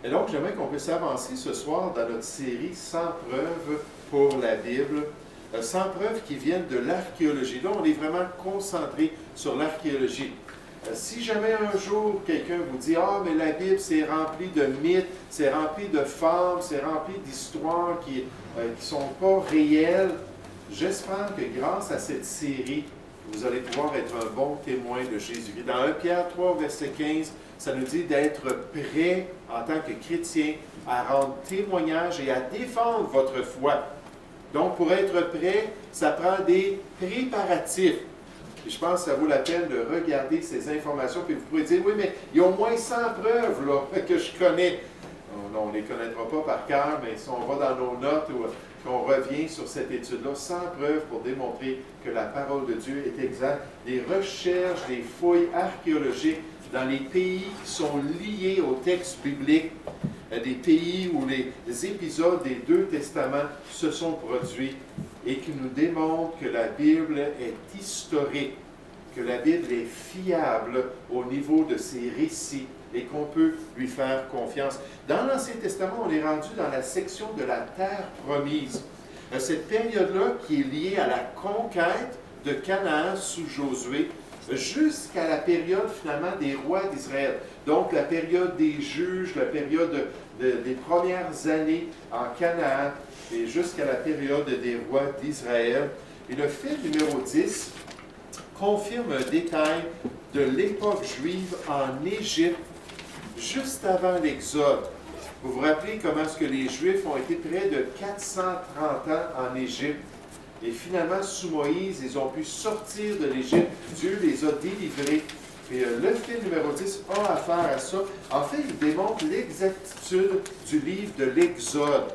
Et donc, j'aimerais qu'on puisse avancer ce soir dans notre série Sans preuve pour la Bible. Sans preuve qui viennent de l'archéologie. Là, on est vraiment concentré sur l'archéologie. Si jamais un jour quelqu'un vous dit « Ah, mais la Bible, c'est rempli de mythes, c'est rempli de fables, c'est rempli d'histoires qui ne sont pas réelles », j'espère que grâce à cette série, vous allez pouvoir être un bon témoin de Jésus. Dans 1 Pierre 3, verset 15, ça nous dit d'être prêt en tant que chrétien à rendre témoignage et à défendre votre foi. Donc, pour être prêt, ça prend des préparatifs. Et je pense que ça vaut la peine de regarder ces informations. Puis vous pouvez dire, oui, mais il y a au moins 100 preuves là, que je connais. Non, on ne les connaîtra pas par cœur, mais si on va dans nos notes ou qu'on revient sur cette étude-là, 100 preuves pour démontrer que la parole de Dieu est exacte. Des recherches, des fouilles archéologiques dans les pays qui sont liés au texte biblique, des pays où les épisodes des deux testaments se sont produits et qui nous démontrent que la Bible est historique, que la Bible est fiable au niveau de ses récits et qu'on peut lui faire confiance. Dans l'Ancien Testament, on est rendu dans la section de la terre promise. Cette période-là qui est liée à la conquête de Canaan sous Josué, jusqu'à la période finalement des rois d'Israël. Donc la période des juges, la période des premières années en Canaan et jusqu'à la période des rois d'Israël. Et le fait numéro 10 confirme un détail de l'époque juive en Égypte, juste avant l'Exode. Vous vous rappelez comment est-ce que les Juifs ont été près de 430 ans en Égypte. Et finalement, sous Moïse, ils ont pu sortir de l'Égypte. Dieu les a délivrés. Et le fait numéro 10 a affaire à ça. En fait, il démontre l'exactitude du livre de l'Exode.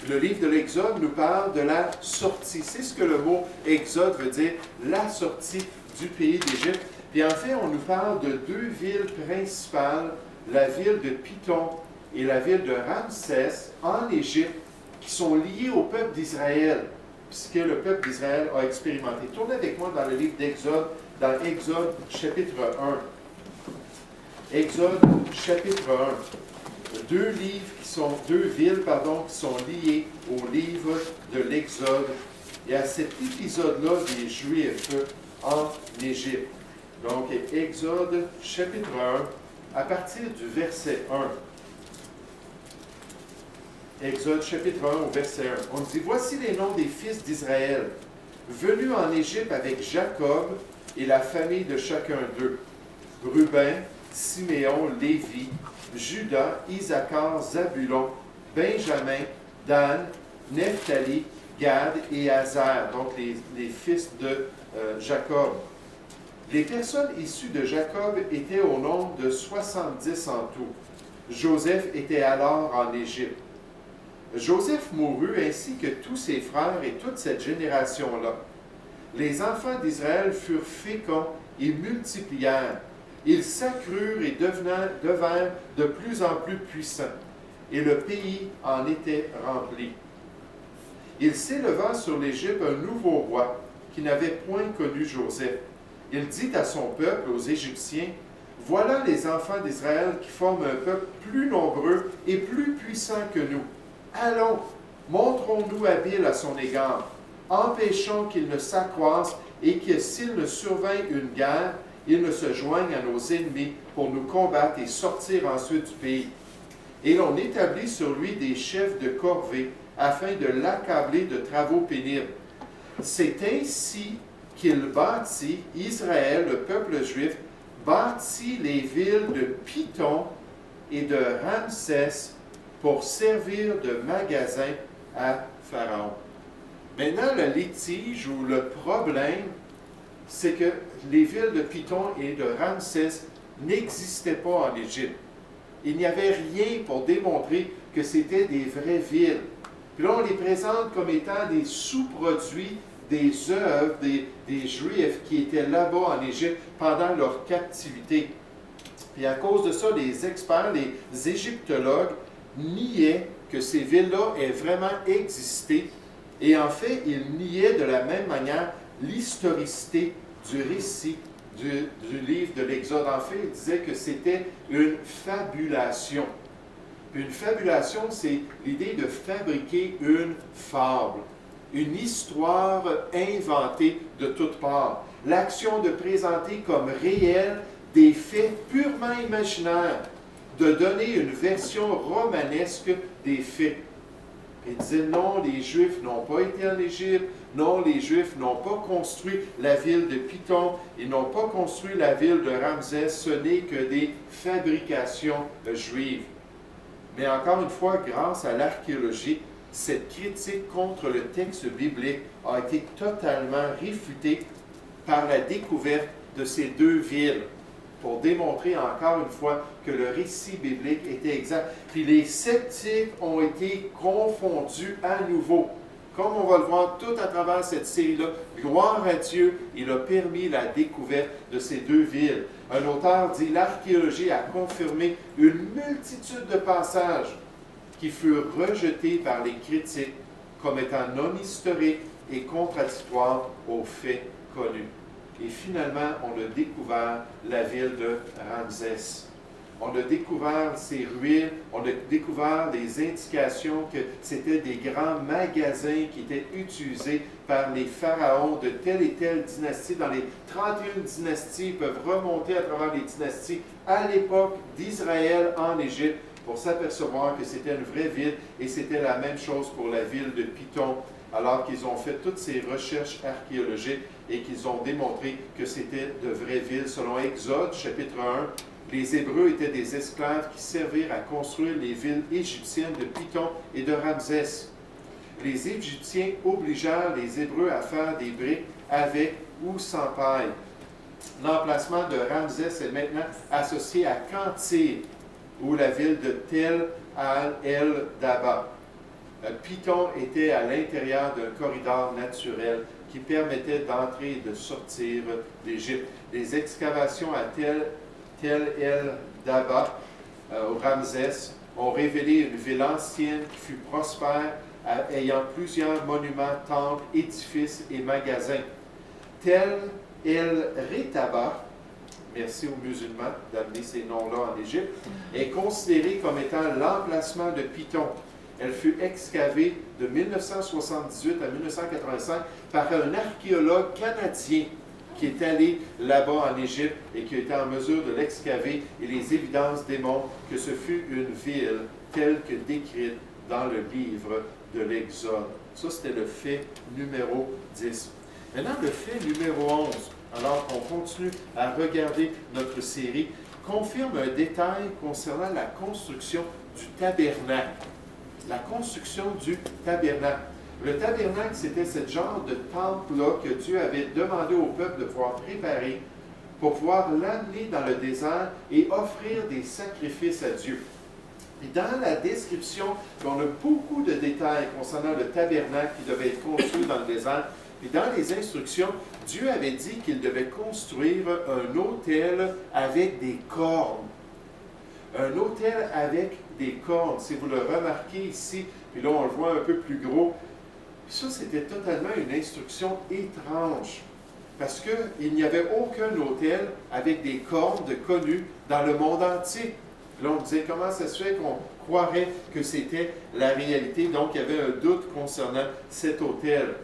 Le livre de l'Exode nous parle de la sortie. C'est ce que le mot Exode veut dire, la sortie du pays d'Égypte. Et en fait, on nous parle de deux villes principales, la ville de Python et la ville de Ramsès en Égypte, qui sont liées au peuple d'Israël, puisque le peuple d'Israël a expérimenté. Tournez avec moi dans le livre d'Exode, dans Exode chapitre 1. Exode chapitre 1. Deux villes qui sont liées au livre de l'Exode et à cet épisode-là des Juifs en Égypte. Donc, Exode chapitre 1, à partir du verset 1. Exode chapitre 1 au verset 1. On dit, « Voici les noms des fils d'Israël, venus en Égypte avec Jacob et la famille de chacun d'eux. Ruben, Siméon, Lévi, Judas, Isaacar, Zabulon, Benjamin, Dan, Nephtali, Gad et Azer. » Donc les fils de Jacob. Les personnes issues de Jacob étaient au nombre de 70 en tout. Joseph était alors en Égypte. Joseph mourut ainsi que tous ses frères et toute cette génération-là. Les enfants d'Israël furent féconds et multiplièrent. Ils s'accrurent et devinrent de plus en plus puissants, et le pays en était rempli. Il s'éleva sur l'Égypte un nouveau roi qui n'avait point connu Joseph. Il dit à son peuple, aux Égyptiens, « Voilà les enfants d'Israël qui forment un peuple plus nombreux et plus puissant que nous. Allons, montrons-nous habiles à son égard. Empêchons qu'il ne s'accroisse et que s'il ne survint une guerre, il ne se joigne à nos ennemis pour nous combattre et sortir ensuite du pays. Et l'on établit sur lui des chefs de corvée afin de l'accabler de travaux pénibles. C'est ainsi qu'il bâtit, Israël, le peuple juif, bâtit les villes de Python et de Ramsès pour servir de magasin à Pharaon. » Maintenant, le litige ou le problème, c'est que les villes de Python et de Ramsès n'existaient pas en Égypte. Il n'y avait rien pour démontrer que c'était des vraies villes. Puis là, on les présente comme étant des sous-produits des œuvres des Juifs qui étaient là-bas en Égypte pendant leur captivité. Puis à cause de ça, les experts, les égyptologues, niaient que ces villes-là aient vraiment existé. Et en fait, ils niaient de la même manière l'historicité du récit du livre de l'Exode. En fait, ils disaient que c'était une fabulation. Puis une fabulation, c'est l'idée de fabriquer une fable, une histoire inventée de toutes parts. L'action de présenter comme réel des faits purement imaginaires, de donner une version romanesque des faits. Il disait non, les Juifs n'ont pas été en Égypte, non, les Juifs n'ont pas construit la ville de Python, ils n'ont pas construit la ville de Ramsès, ce n'est que des fabrications juives. Mais encore une fois, grâce à l'archéologie, cette critique contre le texte biblique a été totalement réfutée par la découverte de ces deux villes, pour démontrer encore une fois que le récit biblique était exact. Puis les sceptiques ont été confondus à nouveau. Comme on va le voir tout à travers cette série-là, gloire à Dieu, il a permis la découverte de ces deux villes. Un auteur dit, l'archéologie a confirmé une multitude de passages qui furent rejetés par les critiques comme étant non historiques et contradictoires aux faits connus. Et finalement, on a découvert la ville de Ramsès. On a découvert ses ruines, on a découvert des indications que c'était des grands magasins qui étaient utilisés par les pharaons de telle et telle dynastie. Dans les 31 dynasties, ils peuvent remonter à travers les dynasties à l'époque d'Israël en Égypte pour s'apercevoir que c'était une vraie ville et c'était la même chose pour la ville de Python, alors qu'ils ont fait toutes ces recherches archéologiques et qu'ils ont démontré que c'était de vraies villes. Selon Exode, chapitre 1, les Hébreux étaient des esclaves qui servirent à construire les villes égyptiennes de Python et de Ramsès. Les Égyptiens obligèrent les Hébreux à faire des briques avec ou sans paille. L'emplacement de Ramsès est maintenant associé à Cantyr, ou la ville de Tel el-Daba. Python était à l'intérieur d'un corridor naturel qui permettait d'entrer et de sortir d'Égypte. Les excavations à Tel el-Daba, au Ramsès, ont révélé une ville ancienne qui fut prospère, ayant plusieurs monuments, temples, édifices et magasins. Tel el-Retaba, merci aux musulmans d'amener ces noms-là en Égypte, est considérée comme étant l'emplacement de Python. Elle fut excavée de 1978 à 1985 par un archéologue canadien qui est allé là-bas en Égypte et qui a été en mesure de l'excaver. Et les évidences démontrent que ce fut une ville telle que décrite dans le livre de l'Exode. Ça, c'était le fait numéro 10. Maintenant, le fait numéro 11, alors qu'on continue à regarder notre série, confirme un détail concernant la construction du tabernacle. La construction du tabernacle. Le tabernacle, c'était ce genre de temple-là que Dieu avait demandé au peuple de pouvoir préparer pour pouvoir l'amener dans le désert et offrir des sacrifices à Dieu. Et dans la description, on a beaucoup de détails concernant le tabernacle qui devait être construit dans le désert. Et dans les instructions, Dieu avait dit qu'il devait construire un autel avec des cornes. Un autel avec des cornes. Si vous le remarquez ici, puis là on le voit un peu plus gros, ça c'était totalement une instruction étrange. Parce qu'il n'y avait aucun autel avec des cornes de connu dans le monde entier. Là on disait comment ça se fait qu'on croirait que c'était la réalité. Donc il y avait un doute concernant cet autel.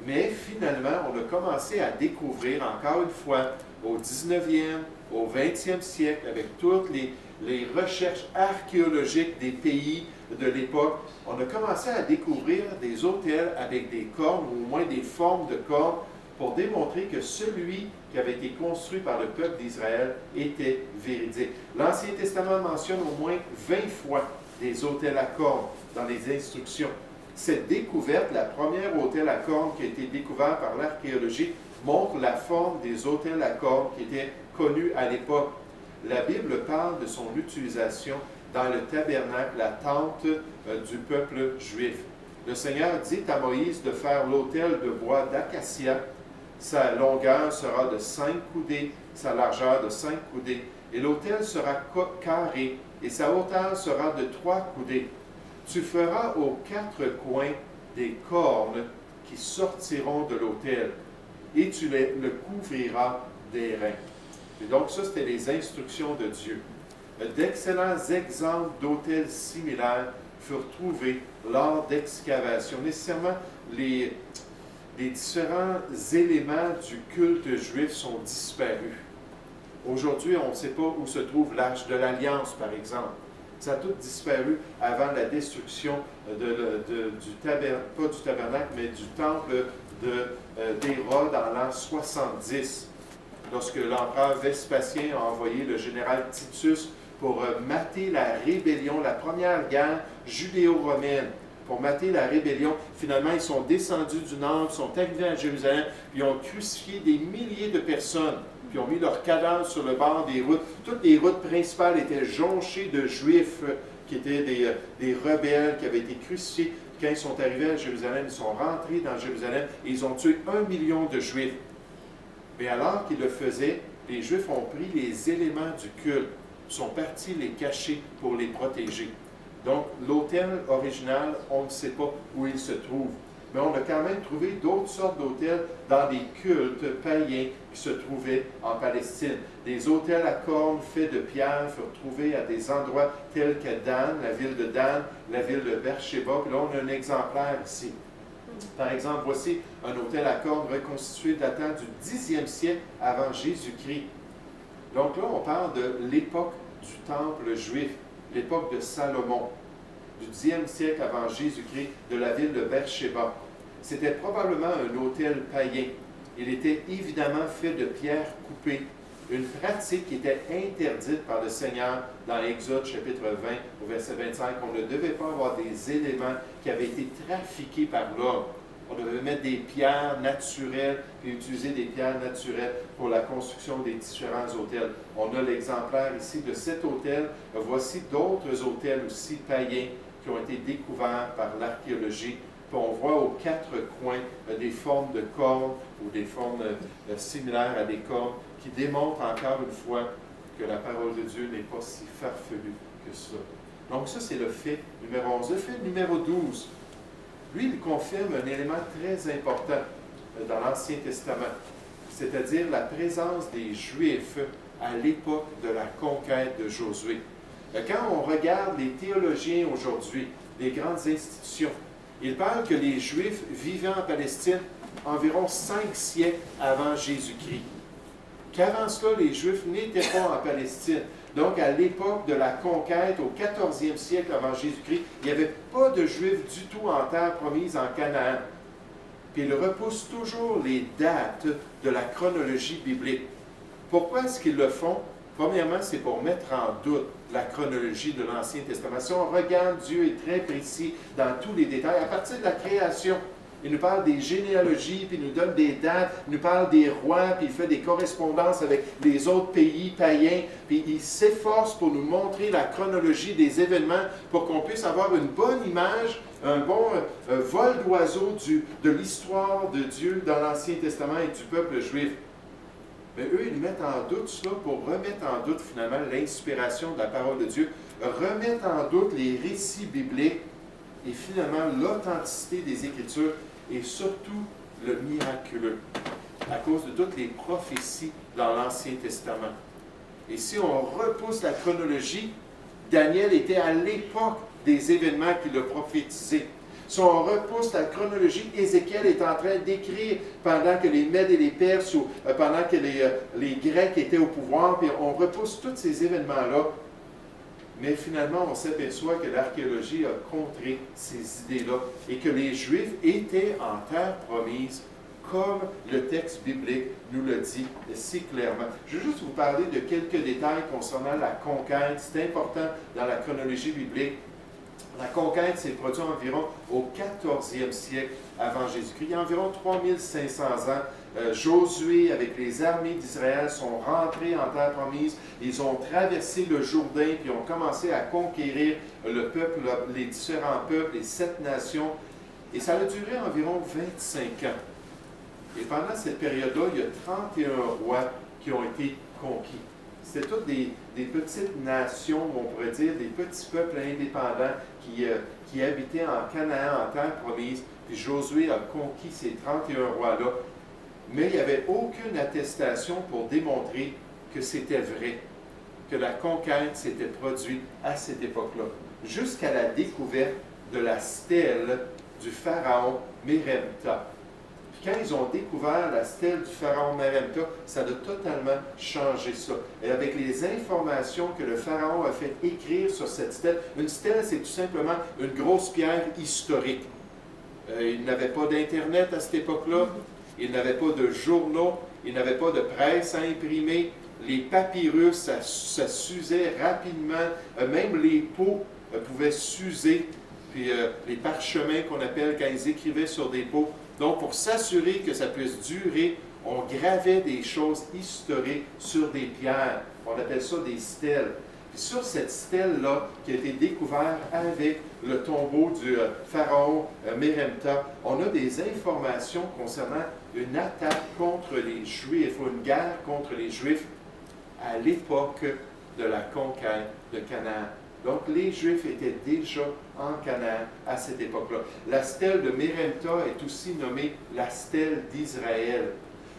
Mais finalement, on a commencé à découvrir encore une fois au 19e, au 20e siècle, avec toutes les recherches archéologiques des pays de l'époque, on a commencé à découvrir des autels avec des cornes, ou au moins des formes de cornes, pour démontrer que celui qui avait été construit par le peuple d'Israël était véridique. L'Ancien Testament mentionne au moins 20 fois des autels à cornes dans les instructions. Cette découverte, la première autel à cornes qui a été découvert par l'archéologie, montre la forme des autels à cornes qui étaient connus à l'époque. La Bible parle de son utilisation dans le tabernacle, la tente du peuple juif. Le Seigneur dit à Moïse de faire l'autel de bois d'acacia. Sa longueur sera de 5 coudées, sa largeur de 5 coudées. Et l'autel sera carré, et sa hauteur sera de 3 coudées. Tu feras aux 4 coins des cornes qui sortiront de l'autel, et tu le couvriras d'airain. Et donc ça, c'était les instructions de Dieu. D'excellents exemples d'autels similaires furent trouvés lors d'excavations. Nécessairement, les différents éléments du culte juif sont disparus. Aujourd'hui, on ne sait pas où se trouve l'Arche de l'Alliance, par exemple. Ça a tout disparu avant la destruction pas du tabernacle, mais du temple d'Hérode en l'an 70, lorsque l'empereur Vespasien a envoyé le général Titus pour mater la rébellion, la première guerre judéo-romaine. Pour mater la rébellion, finalement, ils sont descendus du nord, sont arrivés à Jérusalem, puis ont crucifié des milliers de personnes, puis ont mis leurs cadavres sur le bord des routes. Toutes les routes principales étaient jonchées de Juifs qui étaient des rebelles, qui avaient été crucifiés. Quand ils sont arrivés à Jérusalem, ils sont rentrés dans Jérusalem et ils ont tué 1 million de Juifs. Mais alors qu'ils le faisaient, les Juifs ont pris les éléments du culte, sont partis les cacher pour les protéger. Donc, l'autel original, on ne sait pas où il se trouve. Mais on a quand même trouvé d'autres sortes d'autels dans des cultes païens qui se trouvaient en Palestine. Des autels à cornes faits de pierre furent trouvés à des endroits tels que Dan, la ville de Dan, la ville de Beersheba. Puis là, on a un exemplaire ici. Par exemple, voici un autel à cornes reconstitué datant du 10e siècle avant Jésus-Christ. Donc là, on parle de l'époque du temple juif, l'époque de Salomon, du 10e siècle avant Jésus-Christ, de la ville de Beersheba. C'était probablement un autel païen. Il était évidemment fait de pierres coupées, une pratique qui était interdite par le Seigneur dans Exode chapitre 20 au verset 25. On ne devait pas avoir des éléments qui avaient été trafiqués par l'homme. On devait mettre des pierres naturelles et utiliser des pierres naturelles pour la construction des différents autels. On a l'exemplaire ici de cet autel. Voici d'autres autels aussi païens qui ont été découverts par l'archéologie. Puis on voit aux quatre coins des formes de cornes ou des formes similaires à des cornes qui démontrent encore une fois que la parole de Dieu n'est pas si farfelue que ça. Donc ça, c'est le fait numéro 11. Le fait numéro 12, lui, il confirme un élément très important dans l'Ancien Testament, c'est-à-dire la présence des Juifs à l'époque de la conquête de Josué. Quand on regarde les théologiens aujourd'hui, les grandes institutions, ils parlent que les Juifs vivaient en Palestine environ 5 siècles avant Jésus-Christ. Qu'avant cela, les Juifs n'étaient pas en Palestine. Donc, à l'époque de la conquête, au 14e siècle avant Jésus-Christ, il n'y avait pas de Juifs du tout en terre promise en Canaan. Puis ils repoussent toujours les dates de la chronologie biblique. Pourquoi est-ce qu'ils le font? Premièrement, c'est pour mettre en doute la chronologie de l'Ancien Testament. Si on regarde, Dieu est très précis dans tous les détails. À partir de la création, il nous parle des généalogies, puis il nous donne des dates, il nous parle des rois, puis il fait des correspondances avec les autres pays païens, puis il s'efforce pour nous montrer la chronologie des événements pour qu'on puisse avoir une bonne image, un bon vol d'oiseau de l'histoire de Dieu dans l'Ancien Testament et du peuple juif. Mais eux, ils mettent en doute cela pour remettre en doute finalement l'inspiration de la parole de Dieu, remettre en doute les récits bibliques et finalement l'authenticité des Écritures et surtout le miraculeux, à cause de toutes les prophéties dans l'Ancien Testament. Et si on repousse la chronologie, Daniel était à l'époque des événements qu'il a prophétisés. Si on repousse la chronologie, Ézéchiel est en train d'écrire pendant que les Mèdes et les Perses ou pendant que les Grecs étaient au pouvoir, puis on repousse tous ces événements-là. Mais finalement, on s'aperçoit que l'archéologie a contré ces idées-là et que les Juifs étaient en terre promise, comme le texte biblique nous le dit si clairement. Je vais juste vous parler de quelques détails concernant la conquête. C'est important dans la chronologie biblique. La conquête s'est produite environ au 14e siècle avant Jésus-Christ. Il y a environ 3500 ans. Josué, avec les armées d'Israël, sont rentrés en terre promise. Ils ont traversé le Jourdain, puis ont commencé à conquérir le peuple, les différents peuples, les 7 nations. Et ça a duré environ 25 ans. Et pendant cette période-là, il y a 31 rois qui ont été conquis. C'était toutes des petites nations, on pourrait dire, des petits peuples indépendants qui habitaient en Canaan, en terre promise. Puis Josué a conquis ces 31 rois-là. Mais il n'y avait aucune attestation pour démontrer que c'était vrai. que la conquête s'était produite à cette époque-là, jusqu'à la découverte de la stèle du pharaon Meremta. Puis quand ils ont découvert la stèle du pharaon Meremta, ça a totalement changé ça. Et avec les informations que le pharaon a fait écrire sur cette stèle, une stèle, c'est tout simplement une grosse pierre historique. Il n'avait pas d'Internet à cette époque-là, il n'avait pas de journaux, il n'avait pas de presse à imprimer, les papyrus, ça s'usait rapidement, même les peaux pouvaient s'user, puis les parchemins qu'on appelle quand ils écrivaient sur des peaux. Donc, pour s'assurer que ça puisse durer, on gravait des choses historiques sur des pierres. On appelle ça des stèles. Puis sur cette stèle-là, qui a été découverte avec le tombeau du pharaon Meremta, on a des informations concernant une attaque contre les Juifs, ou une guerre contre les Juifs à l'époque de la conquête de Canaan. Donc, les Juifs étaient déjà en Canaan à cette époque-là. La stèle de Meremta est aussi nommée la stèle d'Israël.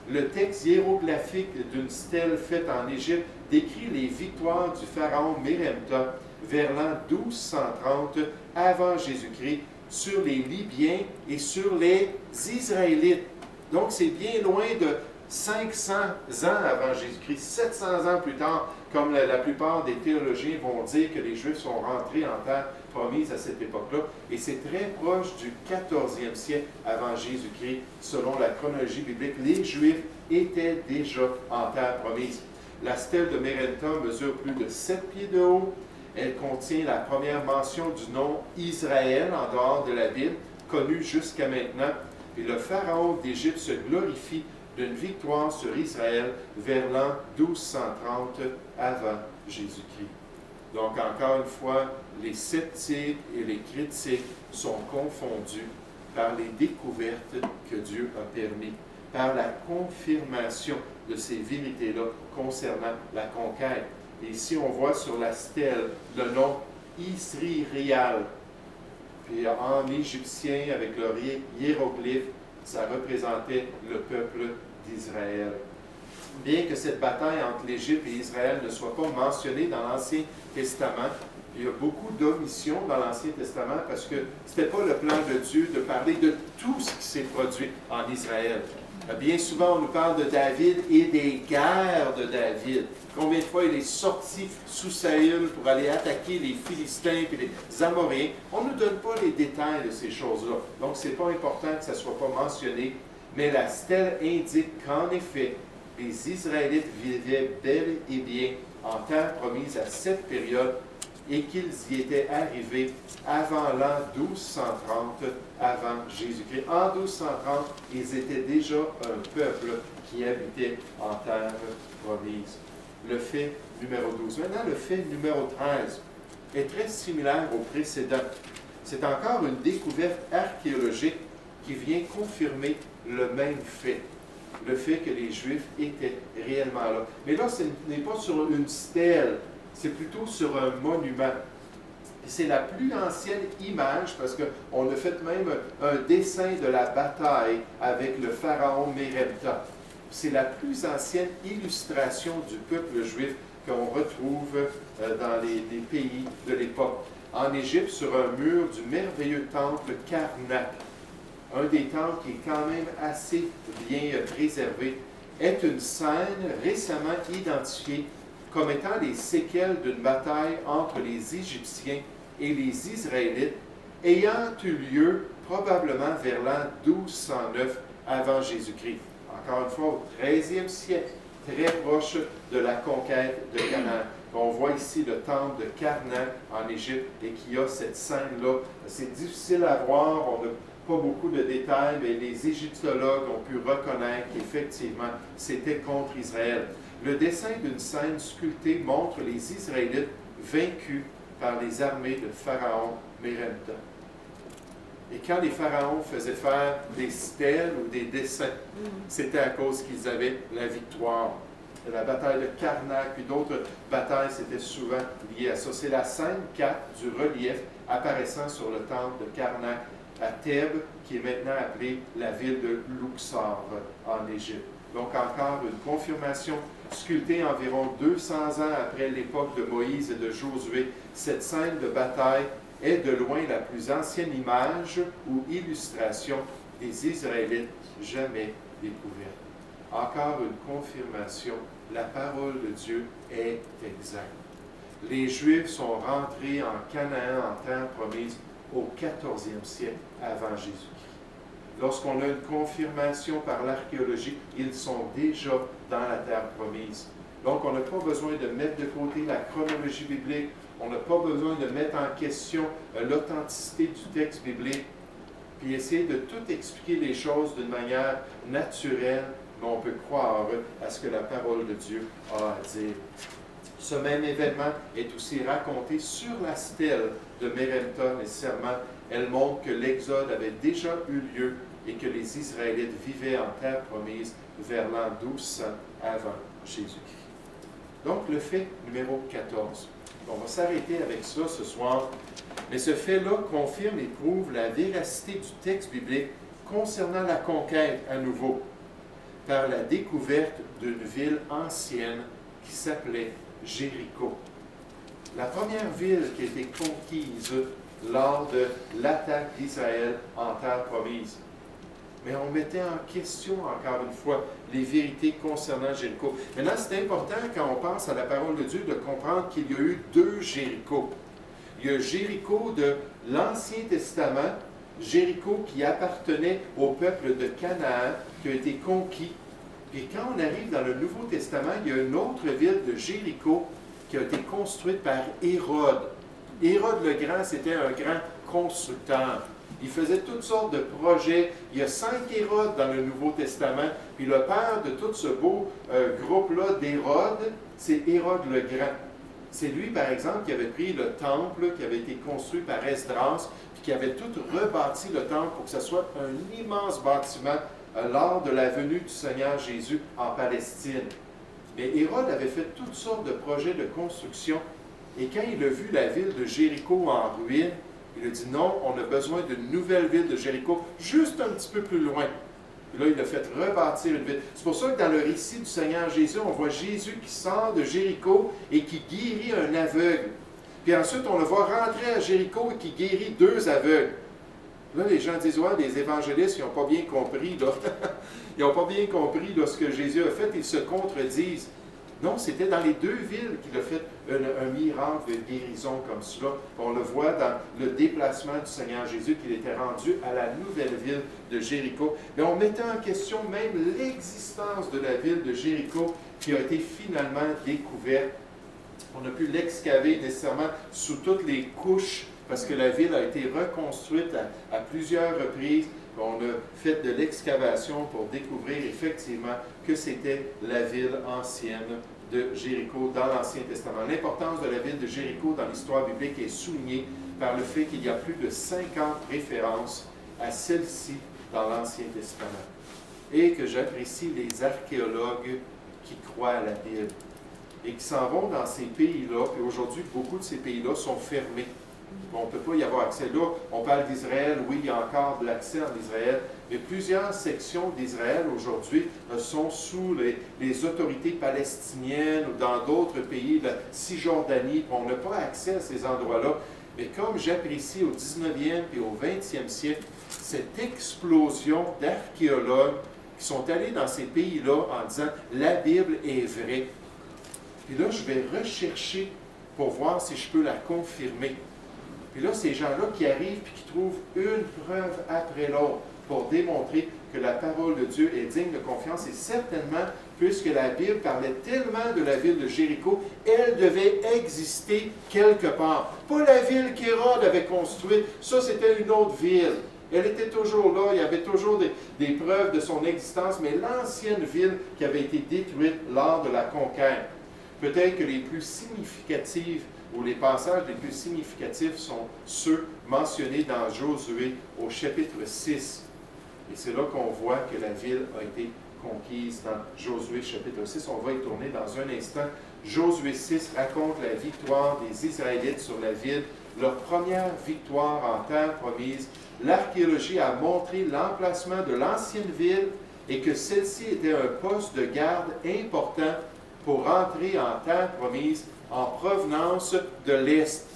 Le texte hiéroglyphique d'une stèle faite en Égypte décrit les victoires du pharaon Meremta vers l'an 1230 avant Jésus-Christ sur les Libyens et sur les Israélites. Donc, c'est bien loin de 500 ans avant Jésus-Christ, 700 ans plus tard, comme la plupart des théologiens vont dire que les Juifs sont rentrés en terre promise à cette époque-là, et c'est très proche du 14e siècle avant Jésus-Christ, selon la chronologie biblique. Les Juifs étaient déjà en terre promise. La stèle de Meremta mesure plus de 7 pieds de haut. Elle contient la première mention du nom Israël en dehors de la Bible, connue jusqu'à maintenant. Et le pharaon d'Égypte se glorifie d'une victoire sur Israël vers l'an 1230 avant Jésus-Christ. Donc, encore une fois, les sceptiques et les critiques sont confondus par les découvertes que Dieu a permis, par la confirmation de ces vérités-là concernant la conquête. Et ici, on voit sur la stèle le nom Isri-Réal. Puis en égyptien, avec le hiéroglyphe, ça représentait le peuple d'Israël. Bien que cette bataille entre l'Égypte et Israël ne soit pas mentionnée dans l'Ancien Testament, il y a beaucoup d'omissions dans l'Ancien Testament parce que ce n'était pas le plan de Dieu de parler de tout ce qui s'est produit en Israël. Bien souvent, on nous parle de David et des guerres de David. Combien de fois il est sorti sous Saül pour aller attaquer les Philistins et les Amoréens. On ne nous donne pas les détails de ces choses-là. Donc, ce n'est pas important que ça ne soit pas mentionné. Mais la stèle indique qu'en effet, les Israélites vivaient bel et bien en terre promise à cette période et qu'ils y étaient arrivés avant l'an 1230 avant Jésus-Christ. En 1230, ils étaient déjà un peuple qui habitait en terre promise. Le fait numéro 12. Maintenant, le fait numéro 13 est très similaire au précédent. C'est encore une découverte archéologique qui vient confirmer le même fait. Le fait que les Juifs étaient réellement là. Mais là, ce n'est pas sur une stèle, c'est plutôt sur un monument. C'est la plus ancienne image, parce qu'on a fait même un dessin de la bataille avec le pharaon Meremta. C'est la plus ancienne illustration du peuple juif qu'on retrouve dans les pays de l'époque. En Égypte, sur un mur du merveilleux temple Karnak, un des temples qui est quand même assez bien préservé, est une scène récemment identifiée comme étant les séquelles d'une bataille entre les Égyptiens et les Israélites, ayant eu lieu probablement vers l'an 1209 avant Jésus-Christ. Encore une fois, au 13e siècle, très proche de la conquête de Canaan. On voit ici le temple de Karnak en Égypte et qui a cette scène-là. C'est difficile à voir, on n'a pas beaucoup de détails, mais les égyptologues ont pu reconnaître qu'effectivement, c'était contre Israël. Le dessin d'une scène sculptée montre les Israélites vaincus par les armées de Pharaon Meremta. Et quand les pharaons faisaient faire des stèles ou des dessins, c'était à cause qu'ils avaient la victoire. La bataille de Karnak, puis d'autres batailles, c'était souvent lié à ça. C'est la scène 4 du relief apparaissant sur le temple de Karnak à Thèbes, qui est maintenant appelée la ville de Luxor en Égypte. Donc encore une confirmation sculptée environ 200 ans après l'époque de Moïse et de Josué. Cette scène de bataille est de loin la plus ancienne image ou illustration des Israélites jamais découverte. Encore une confirmation, la parole de Dieu est exacte. Les Juifs sont rentrés en Canaan, en terre promise, au 14e siècle avant Jésus-Christ. Lorsqu'on a une confirmation par l'archéologie, ils sont déjà dans la terre promise. Donc, on n'a pas besoin de mettre de côté la chronologie biblique, on n'a pas besoin de mettre en question l'authenticité du texte biblique, puis essayer de tout expliquer les choses d'une manière naturelle, mais on peut croire à ce que la parole de Dieu a à dire. Ce même événement est aussi raconté sur la stèle de Mérenton, nécessairement. Elle montre que l'Exode avait déjà eu lieu et que les Israélites vivaient en terre promise vers l'an 1200 avant Jésus-Christ. Donc, le fait numéro 14. On va s'arrêter avec ça ce soir. Mais ce fait-là confirme et prouve la véracité du texte biblique concernant la conquête à nouveau, par la découverte d'une ville ancienne qui s'appelait Jéricho. La première ville qui a été conquise lors de l'attaque d'Israël en terre promise. Mais on mettait en question, encore une fois, les vérités concernant Jéricho. Maintenant, c'est important, quand on pense à la parole de Dieu, de comprendre qu'il y a eu deux Jéricho. Il y a Jéricho de l'Ancien Testament, Jéricho qui appartenait au peuple de Canaan, qui a été conquis. Et quand on arrive dans le Nouveau Testament, il y a une autre ville de Jéricho qui a été construite par Hérode. Hérode le Grand, c'était un grand constructeur. Il faisait toutes sortes de projets. Il y a 5 Hérodes dans le Nouveau Testament. Puis le père de tout ce beau groupe-là d'Hérode, c'est Hérode le Grand. C'est lui, par exemple, qui avait pris le temple qui avait été construit par Esdras, puis qui avait tout rebâti le temple pour que ce soit un immense bâtiment lors de la venue du Seigneur Jésus en Palestine. Mais Hérode avait fait toutes sortes de projets de construction. Et quand il a vu la ville de Jéricho en ruine, il a dit non, on a besoin d'une nouvelle ville de Jéricho, juste un petit peu plus loin. Et là, il a fait rebâtir une ville. C'est pour ça que dans le récit du Seigneur Jésus, on voit Jésus qui sort de Jéricho et qui guérit un aveugle. Puis ensuite, on le voit rentrer à Jéricho et qui guérit 2 aveugles. Là, les gens disent, ouais, les évangélistes, ils n'ont pas bien compris, là. Ils n'ont pas bien compris là, ce que Jésus a fait, ils se contredisent. Non, c'était dans les 2 villes qu'il a fait un miracle de guérison comme cela. On le voit dans le déplacement du Seigneur Jésus, qu'il était rendu à la nouvelle ville de Jéricho. Mais on mettait en question même l'existence de la ville de Jéricho qui a été finalement découverte. On a pu l'excaver nécessairement sous toutes les couches parce que la ville a été reconstruite à plusieurs reprises. On a fait de l'excavation pour découvrir effectivement que c'était la ville ancienne de Jéricho dans l'Ancien Testament. L'importance de la ville de Jéricho dans l'histoire biblique est soulignée par le fait qu'il y a plus de 50 références à celle-ci dans l'Ancien Testament. Et que j'apprécie les archéologues qui croient à la Bible et qui s'en vont dans ces pays-là. Et aujourd'hui, beaucoup de ces pays-là sont fermés. On ne peut pas y avoir accès. Là, on parle d'Israël, oui, il y a encore de l'accès en Israël, mais plusieurs sections d'Israël aujourd'hui sont sous les autorités palestiniennes ou dans d'autres pays, la Cisjordanie. On n'a pas accès à ces endroits-là. Mais comme j'apprécie au 19e et au 20e siècle, cette explosion d'archéologues qui sont allés dans ces pays-là en disant « la Bible est vraie ». Puis là, je vais rechercher pour voir si je peux la confirmer. Puis là, ces gens-là qui arrivent et qui trouvent une preuve après l'autre pour démontrer que la parole de Dieu est digne de confiance. Et certainement, puisque la Bible parlait tellement de la ville de Jéricho, elle devait exister quelque part. Pas la ville qu'Hérode avait construite, ça c'était une autre ville. Elle était toujours là, il y avait toujours des preuves de son existence, mais l'ancienne ville qui avait été détruite lors de la conquête. Peut-être que les plus significatives ou les passages les plus significatifs sont ceux mentionnés dans Josué au chapitre 6. Et c'est là qu'on voit que la ville a été conquise dans Josué chapitre 6. On va y tourner dans un instant. Josué 6 raconte la victoire des Israélites sur la ville leur première victoire en terre promise, l'archéologie a montré l'emplacement de l'ancienne ville et que celle-ci était un poste de garde important pour entrer en terre promise en provenance de l'Est.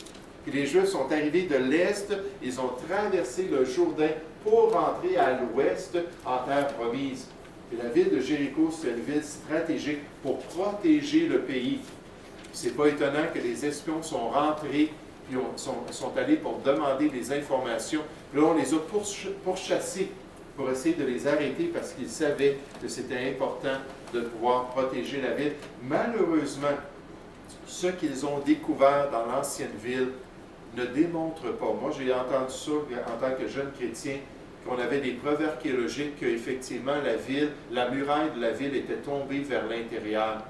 Puis les Juifs sont arrivés de l'Est, ils ont traversé le Jourdain pour rentrer à l'Ouest en terre promise. Et la ville de Jéricho, c'est une ville stratégique pour protéger le pays. C'est pas étonnant que les espions sont rentrés puis sont allés pour demander des informations. Puis là, on les a pourchassés pour essayer de les arrêter parce qu'ils savaient que c'était important de pouvoir protéger la ville. Malheureusement, ce qu'ils ont découvert dans l'ancienne ville ne démontre pas. Moi, j'ai entendu ça en tant que jeune chrétien, qu'on avait des preuves archéologiques qu'effectivement la muraille de la ville était tombée vers l'intérieur.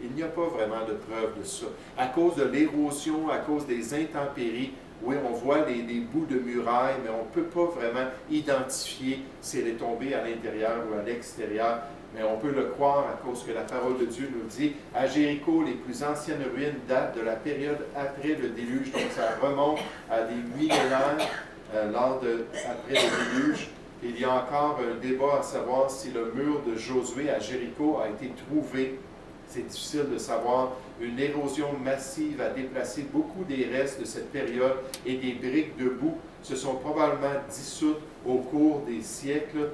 Il n'y a pas vraiment de preuve de ça. À cause de l'érosion, à cause des intempéries, oui, on voit des bouts de muraille, mais on ne peut pas vraiment identifier si elle est tombée à l'intérieur ou à l'extérieur. Mais on peut le croire à cause que la parole de Dieu nous dit, à Jéricho, les plus anciennes ruines datent de la période après le déluge. Donc ça remonte à des millénaires après le déluge. Il y a encore un débat à savoir si le mur de Josué à Jéricho a été trouvé. C'est difficile de savoir. Une érosion massive a déplacé beaucoup des restes de cette période et des briques de boue se sont probablement dissoutes au cours des siècles.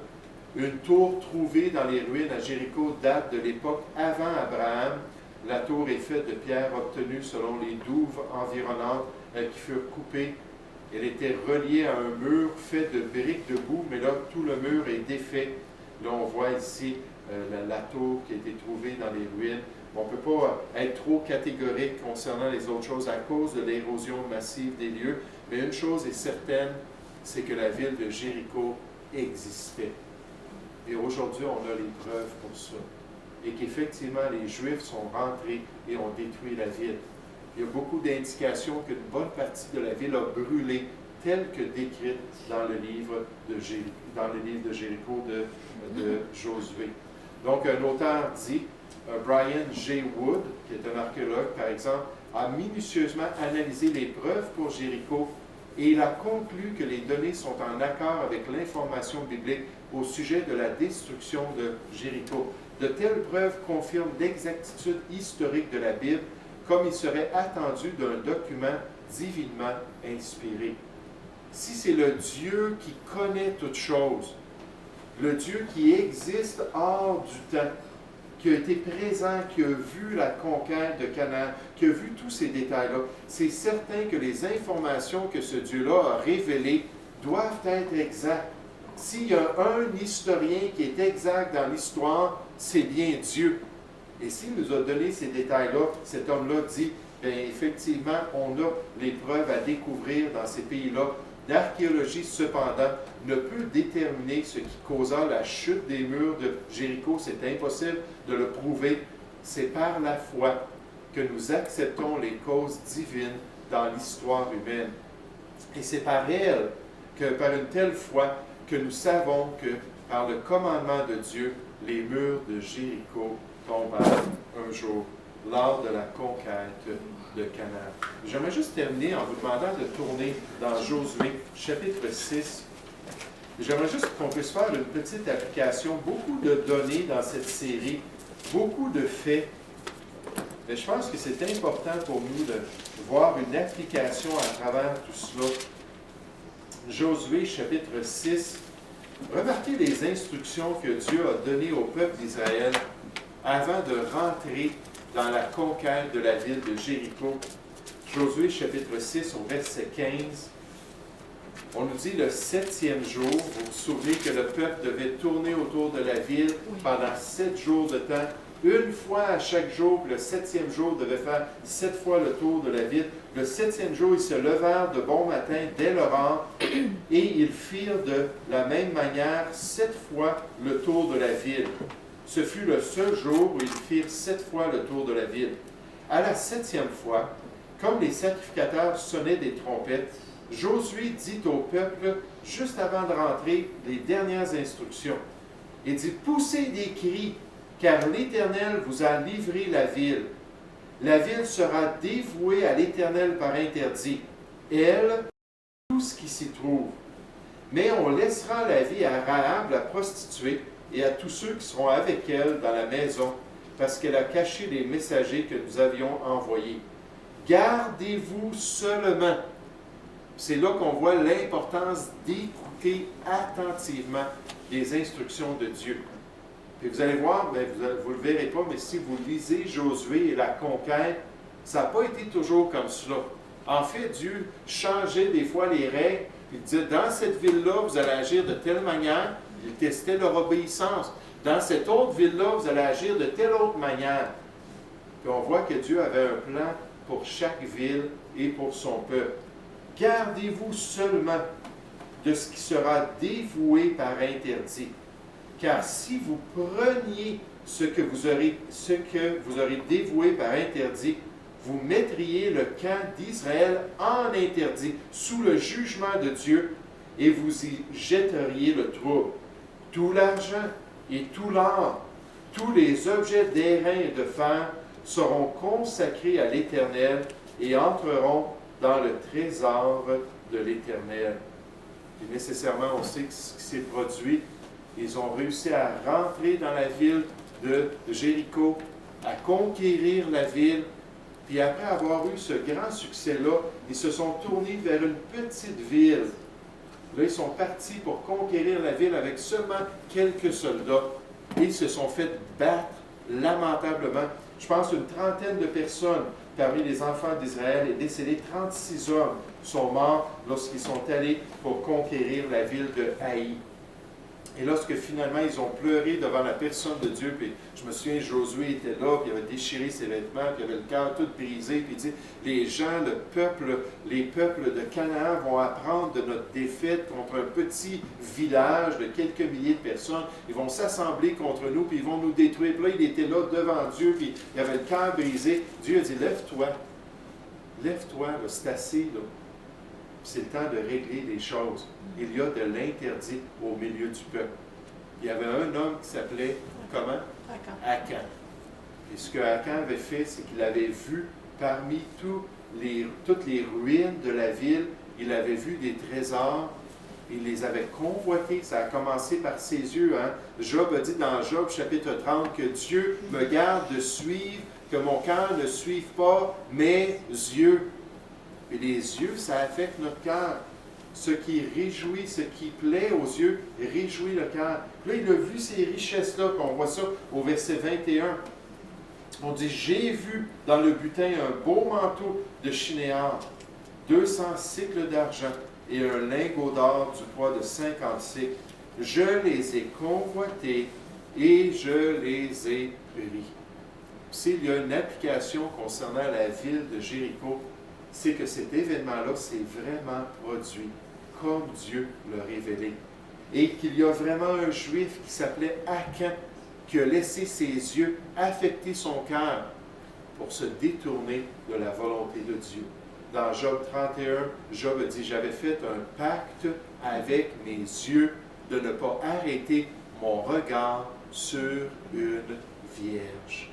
Une tour trouvée dans les ruines à Jéricho date de l'époque avant Abraham. La tour est faite de pierres obtenues selon les douves environnantes qui furent coupées. Elle était reliée à un mur fait de briques de boue, mais là, tout le mur est défait. Là, on voit ici la tour qui a été trouvée dans les ruines. On ne peut pas être trop catégorique concernant les autres choses à cause de l'érosion massive des lieux, mais une chose est certaine, c'est que la ville de Jéricho existait. Et aujourd'hui, on a les preuves pour ça. Et qu'effectivement, les Juifs sont rentrés et ont détruit la ville. Il y a beaucoup d'indications qu'une bonne partie de la ville a brûlé, telle que décrite dans le livre de Jéricho de Josué. Donc, un auteur dit, Brian J. Wood, qui est un archéologue, par exemple, a minutieusement analysé les preuves pour Jéricho et il a conclu que les données sont en accord avec l'information biblique au sujet de la destruction de Jéricho. De telles preuves confirment l'exactitude historique de la Bible, comme il serait attendu d'un document divinement inspiré. Si c'est le Dieu qui connaît toutes choses, le Dieu qui existe hors du temps, qui a été présent, qui a vu la conquête de Canaan, qui a vu tous ces détails-là, c'est certain que les informations que ce Dieu-là a révélées doivent être exactes. S'il y a un historien qui est exact dans l'histoire, c'est bien Dieu. Et s'il nous a donné ces détails-là, cet homme-là dit, bien effectivement, on a les preuves à découvrir dans ces pays-là. L'archéologie, cependant, ne peut déterminer ce qui causa la chute des murs de Jéricho. C'est impossible de le prouver. C'est par la foi que nous acceptons les causes divines dans l'histoire humaine. Et c'est par elle, par une telle foi, que nous savons que, par le commandement de Dieu, les murs de Jéricho tombèrent un jour, lors de la conquête de Canaan. J'aimerais juste terminer en vous demandant de tourner dans Josué, chapitre 6. J'aimerais juste qu'on puisse faire une petite application, beaucoup de données dans cette série, beaucoup de faits. Mais je pense que c'est important pour nous de voir une application à travers tout cela. Josué, chapitre 6. Remarquez les instructions que Dieu a données au peuple d'Israël avant de rentrer dans la conquête de la ville de Jéricho. Josué, chapitre 6, au verset 15. On nous dit le 7e jour, vous vous souvenez que le peuple devait tourner autour de la ville pendant 7 jours de temps, une fois à chaque jour, puis le 7e jour devait faire 7 fois le tour de la ville. Le 7e jour, ils se levèrent de bon matin dès l'aurore et ils firent de la même manière 7 fois le tour de la ville. Ce fut le seul jour où ils firent 7 fois le tour de la ville. À la 7e fois, comme les sacrificateurs sonnaient des trompettes, Josué dit au peuple, juste avant de rentrer, les dernières instructions. Il dit, poussez des cris, car l'Éternel vous a livré la ville. La ville sera dévouée à l'Éternel par interdit. elle, tout ce qui s'y trouve. Mais on laissera la vie à Rahab, la prostituée, et à tous ceux qui seront avec elle dans la maison, parce qu'elle a caché les messagers que nous avions envoyés. Gardez-vous seulement. C'est là qu'on voit l'importance d'écouter attentivement les instructions de Dieu. Et vous allez voir, bien, vous ne le verrez pas, mais si vous lisez Josué et la conquête, ça n'a pas été toujours comme cela. En fait, Dieu changeait des fois les règles. Il disait, dans cette ville-là, vous allez agir de telle manière. Il testait leur obéissance. Dans cette autre ville-là, vous allez agir de telle autre manière. Puis on voit que Dieu avait un plan pour chaque ville et pour son peuple. Gardez-vous seulement de ce qui sera dévoué par interdit. Car si vous preniez ce que vous aurez dévoué par interdit, vous mettriez le camp d'Israël en interdit, sous le jugement de Dieu, et vous y jetteriez le trouble. Tout l'argent et tout l'or, tous les objets d'airain et de fer seront consacrés à l'Éternel et entreront dans le trésor de l'Éternel. Et nécessairement, on sait que ce qui s'est produit, ils ont réussi à rentrer dans la ville de Jéricho, à conquérir la ville. Puis après avoir eu ce grand succès-là, ils se sont tournés vers une petite ville. Là, ils sont partis pour conquérir la ville avec seulement quelques soldats. Et ils se sont fait battre lamentablement. Je pense une trentaine de personnes parmi les enfants d'Israël est décédé. 36 hommes sont morts lorsqu'ils sont allés pour conquérir la ville de Haï. Et lorsque finalement ils ont pleuré devant la personne de Dieu, puis je me souviens, Josué était là, puis il avait déchiré ses vêtements, puis il avait le cœur tout brisé, puis il dit, les gens, les peuples de Canaan vont apprendre de notre défaite contre un petit village de quelques milliers de personnes, ils vont s'assembler contre nous, puis ils vont nous détruire. Puis là, il était là devant Dieu, puis il avait le cœur brisé. Dieu a dit, lève-toi, là, c'est assez, là. C'est le temps de régler les choses. Il y a de l'interdit au milieu du peuple. Il y avait un homme qui s'appelait, comment? Akan. Et ce que Akan avait fait, c'est qu'il avait vu parmi toutes les ruines de la ville, il avait vu des trésors, il les avait convoités. Ça a commencé par ses yeux. Hein? Job a dit dans Job chapitre 30 que Dieu me garde de suivre, que mon cœur ne suive pas mes yeux. Et les yeux, ça affecte notre cœur. Ce qui réjouit, ce qui plaît aux yeux, réjouit le cœur. Là, il a vu ces richesses-là, puis on voit ça au verset 21. On dit, j'ai vu dans le butin un beau manteau de chinéar, 200 cycles d'argent et un lingot d'or du poids de 50 cycles. Je les ai convoités et je les ai pris. S'il y a une application concernant la ville de Jéricho, c'est que cet événement-là s'est vraiment produit comme Dieu l'a révélé. Et qu'il y a vraiment un Juif qui s'appelait Akan, qui a laissé ses yeux affecter son cœur pour se détourner de la volonté de Dieu. Dans Job 31, Job a dit, j'avais fait un pacte avec mes yeux de ne pas arrêter mon regard sur une vierge.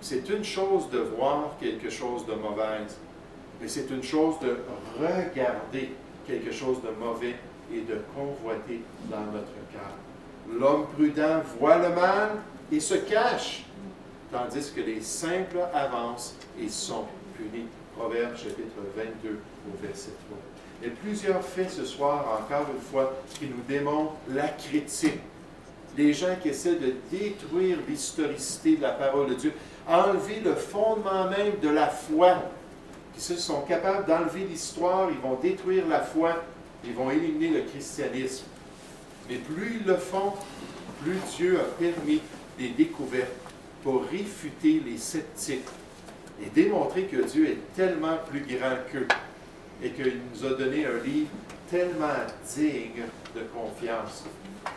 C'est une chose de voir quelque chose de mauvaise, mais c'est une chose de regarder quelque chose de mauvais et de convoiter dans notre cœur. L'homme prudent voit le mal et se cache, tandis que les simples avancent et sont punis. Proverbe chapitre 22 au verset 3. Il y a plusieurs faits ce soir, encore une fois, qui nous démontrent la critique. Des gens qui essaient de détruire l'historicité de la parole de Dieu, enlever le fondement même de la foi. Puis s'ils sont capables d'enlever l'histoire, ils vont détruire la foi, ils vont éliminer le christianisme. Mais plus ils le font, plus Dieu a permis des découvertes pour réfuter les sceptiques et démontrer que Dieu est tellement plus grand qu'eux et qu'il nous a donné un livre tellement digne de confiance.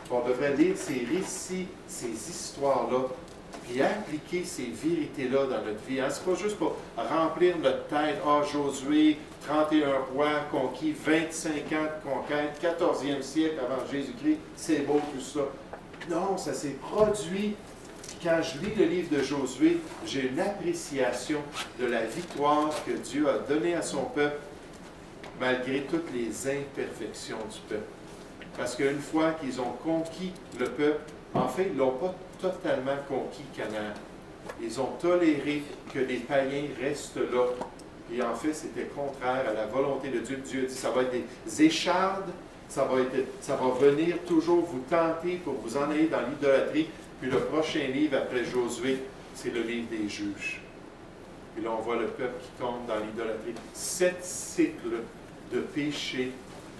On devrait lire ces récits, ces histoires-là, puis appliquer ces vérités-là dans notre vie. Hein? Ce n'est pas juste pour remplir notre tête. Ah, Josué, 31 rois, conquis, 25 ans de conquête, 14e siècle avant Jésus-Christ, c'est beau tout ça. Non, ça s'est produit. Quand je lis le livre de Josué, j'ai une appréciation de la victoire que Dieu a donnée à son peuple. malgré toutes les imperfections du peuple. Parce qu'une fois qu'ils ont conquis le peuple, en fait, ils n'ont pas totalement conquis Canaan. Ils ont toléré que les païens restent là. Et en fait, c'était contraire à la volonté de Dieu. Dieu dit, ça va être des échardes, ça va venir toujours vous tenter pour vous en aller dans l'idolâtrie. Puis le prochain livre après Josué, c'est le livre des juges. Et là, on voit le peuple qui tombe dans l'idolâtrie. 7 cycles de péché,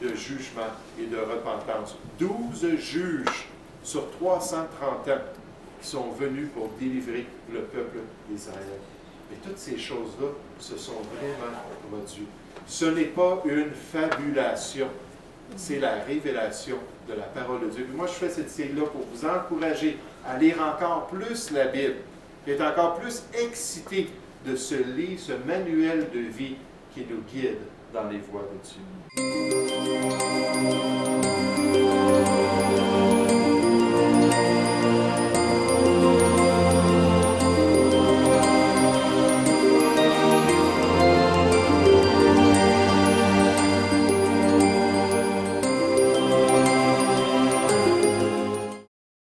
de jugement et de repentance. 12 juges sur 330 ans qui sont venus pour délivrer le peuple d'Israël. Et toutes ces choses-là se sont vraiment produites. Ce n'est pas une fabulation, c'est la révélation de la parole de Dieu. Puis moi, je fais cette série-là pour vous encourager à lire encore plus la Bible, et être encore plus excité de ce livre, ce manuel de vie qui nous guide dans les voies de Dieu.